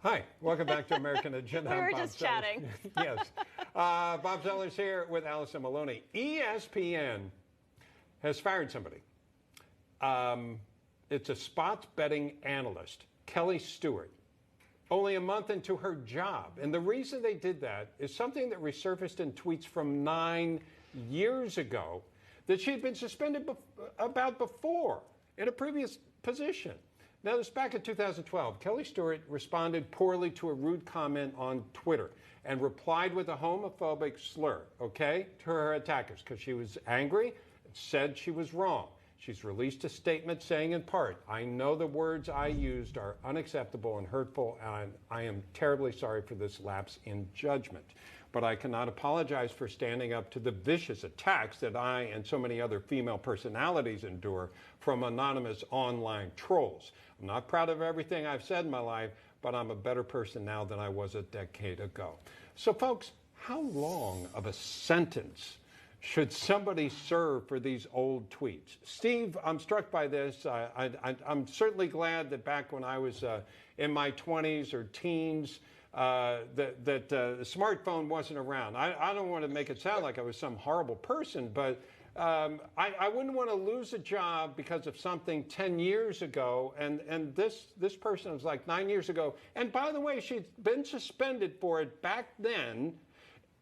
Hi, welcome back to American Agenda. We were I'm Bob just Sellers. chatting. Yes. Bob Sellers here with Allison Maloney. ESPN has fired somebody. It's a sports betting analyst, Kelly Stewart, only a month into her job. And the reason they did that is something that resurfaced in tweets from 9 years ago that she had been suspended about before in a previous position. Now, this back in 2012. Kelly Stewart responded poorly to a rude comment on Twitter and replied with a homophobic slur, to her attackers because she was angry and said she was wrong. She's released a statement saying in part, "I know the words I used are unacceptable and hurtful, and I am terribly sorry for this lapse in judgment. But I cannot apologize for standing up to the vicious attacks that I and so many other female personalities endure from anonymous online trolls. I'm not proud of everything I've said in my life, but I'm a better person now than I was a decade ago." So, folks, how long of a sentence should somebody serve for these old tweets? Steve, I'm struck by this. I'm certainly glad that back when I was in my 20s or teens, that the smartphone wasn't around. I don't want to make it sound like I was some horrible person, but I wouldn't want to lose a job because of something 10 years ago. And this person was like 9 years ago. And by the way, she'd been suspended for it back then.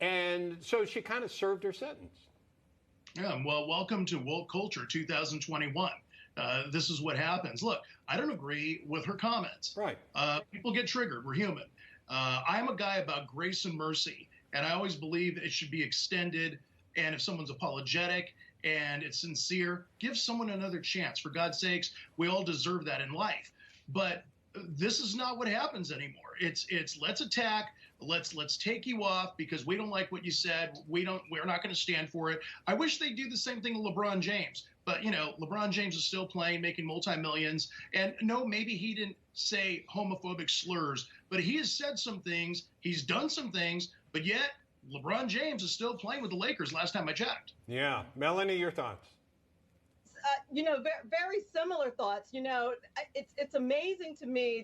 And so she kind of served her sentence. Yeah, well, welcome to Woke Culture 2021. This is what happens. Look, I don't agree with her comments. Right. People get triggered. We're human. I'm a guy about grace and mercy, and I always believe it should be extended. And if someone's apologetic and it's sincere, give someone another chance. For God's sakes, we all deserve that in life. But this is not what happens anymore. It's let's attack. Let's take you off because we don't like what you said. We're not going to stand for it. I wish they'd do the same thing to LeBron James. But, LeBron James is still playing, making multi-millions. And no, maybe he didn't say homophobic slurs, but he has said some things. He's done some things. But yet, LeBron James is still playing with the Lakers last time I checked. Yeah. Melanie, your thoughts? Very similar thoughts. It's amazing to me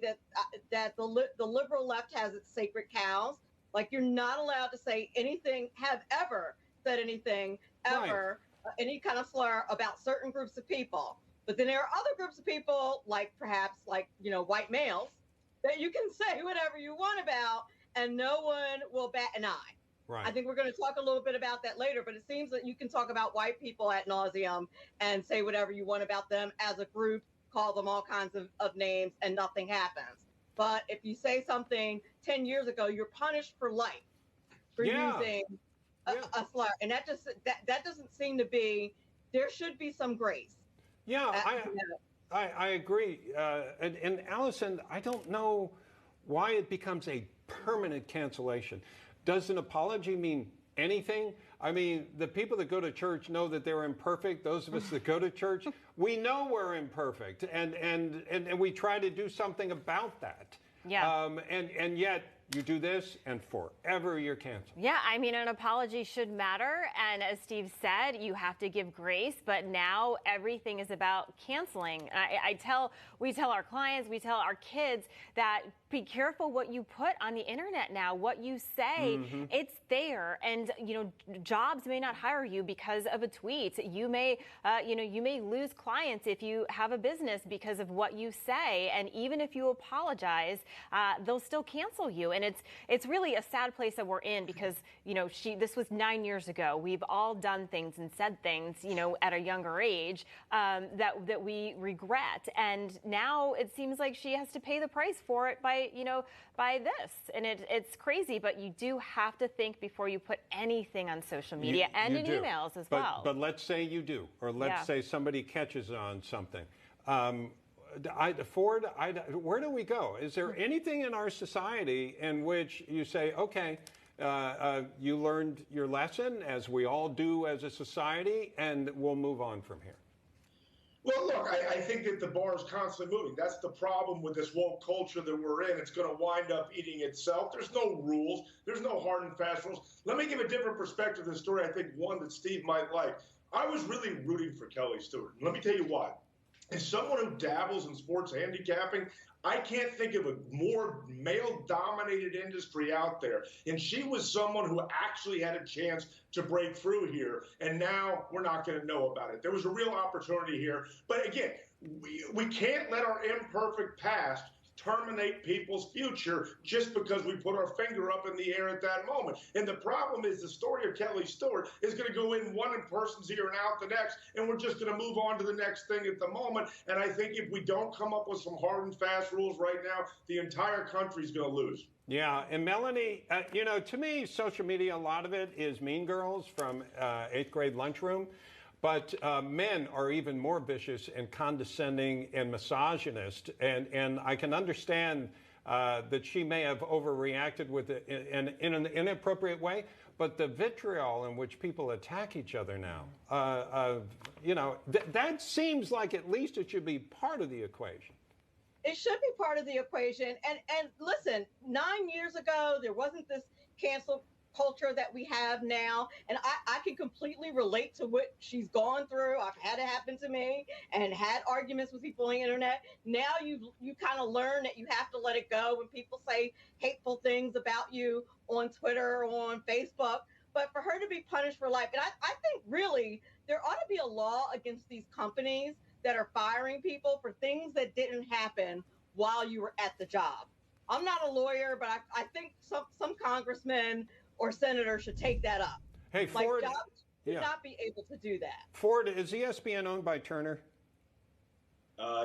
that the liberal left has its sacred cows. Like, you're not allowed to say anything, have ever said anything, ever, any kind of slur about certain groups of people. But then there are other groups of people, like white males, that you can say whatever you want about, and no one will bat an eye. Right. I think we're going to talk a little bit about that later, but it seems that you can talk about white people ad nauseum and say whatever you want about them as a group, call them all kinds of names, and nothing happens. But if you say something 10 years ago, you're punished for life for using a slur. And that doesn't seem to be, there should be some grace. Yeah, I agree. And Allison, I don't know why it becomes a permanent cancellation. Does an apology mean anything? I mean, the people that go to church know that they're imperfect. Those of us that go to church, we know we're imperfect, and we try to do something about that. Yeah. And yet you do this, and forever you're canceled. Yeah, I mean, an apology should matter. And as Steve said, you have to give grace. But now everything is about canceling. We tell our clients, we tell our kids that be careful what you put on the internet now. What you say, it's there. And, jobs may not hire you because of a tweet. You may lose clients if you have a business because of what you say. And even if you apologize, they'll still cancel you. And it's really a sad place that we're in because, this was 9 years ago. We've all done things and said things, at a younger age that we regret. And now it seems like she has to pay the price for it by this. And it's crazy, but you do have to think before you put anything on social media and in emails as well. But let's say you do, or let's say somebody catches on something. Where do we go? Is there anything in our society in which you say, okay, you learned your lesson, as we all do as a society, and we'll move on from here? Well, look, I think that the bar is constantly moving. That's the problem with this woke culture that we're in. It's going to wind up eating itself. There's no rules. There's no hard and fast rules. Let me give a different perspective to the story. I think one that Steve might like. I was really rooting for Kelly Stewart. Let me tell you why. As someone who dabbles in sports handicapping, I can't think of a more male-dominated industry out there. And she was someone who actually had a chance to break through here, and now we're not going to know about it. There was a real opportunity here. But again, we can't let our imperfect past terminate people's future just because we put our finger up in the air at that moment. And the problem is the story of Kelly Stewart is going to go in one person's ear and out the next, and we're just going to move on to the next thing at the moment. And I think if we don't come up with some hard and fast rules right now, the entire country is going to lose. Yeah, and Melanie, you know, to me, social media, a lot of it is Mean Girls from 8th grade lunchroom. But men are even more vicious and condescending and misogynist. And I can understand that she may have overreacted with it in an inappropriate way. But the vitriol in which people attack each other now, you know, that seems like at least it should be part of the equation. It should be part of the equation. And listen, 9 years ago, there wasn't this cancel culture that we have now, and I can completely relate to what she's gone through. I've had it happen to me and had arguments with people on the internet. Now you kind of learn that you have to let it go when people say hateful things about you on Twitter or on Facebook. But for her to be punished for life, and I think really there ought to be a law against these companies that are firing people for things that didn't happen while you were at the job. I'm not a lawyer, but I think some congressmen or senator should take that up. Hey, Ford, like, jobs should not be able to do that. Ford, is ESPN owned by Turner?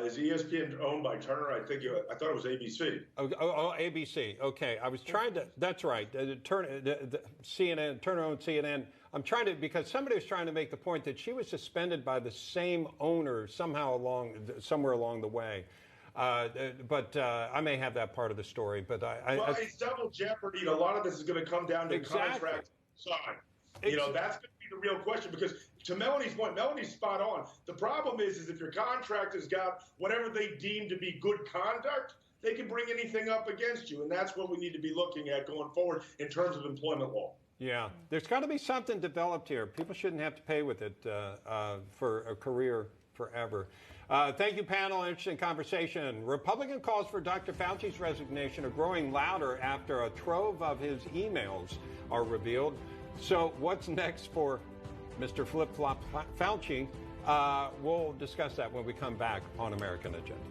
Is ESPN owned by Turner? I thought it was ABC. Oh, ABC. Okay, I was trying to. That's right. CNN, Turner owned CNN. I'm trying to, because somebody was trying to make the point that she was suspended by the same owner somewhere along the way. But I may have that part of the story. But well, it's double jeopardy. A lot of this is going to come down to contract sign. You know, that's going to be the real question, because to Melanie's point, Melanie's spot on. The problem is if your contract has got whatever they deem to be good conduct, they can bring anything up against you. And that's what we need to be looking at going forward in terms of employment law. Yeah, there's got to be something developed here. People shouldn't have to pay with it for a career forever. Thank you, panel. Interesting conversation. Republican calls for Dr. Fauci's resignation are growing louder after a trove of his emails are revealed. So what's next for Mr. Flip-Flop Fauci? We'll discuss that when we come back on American Agenda.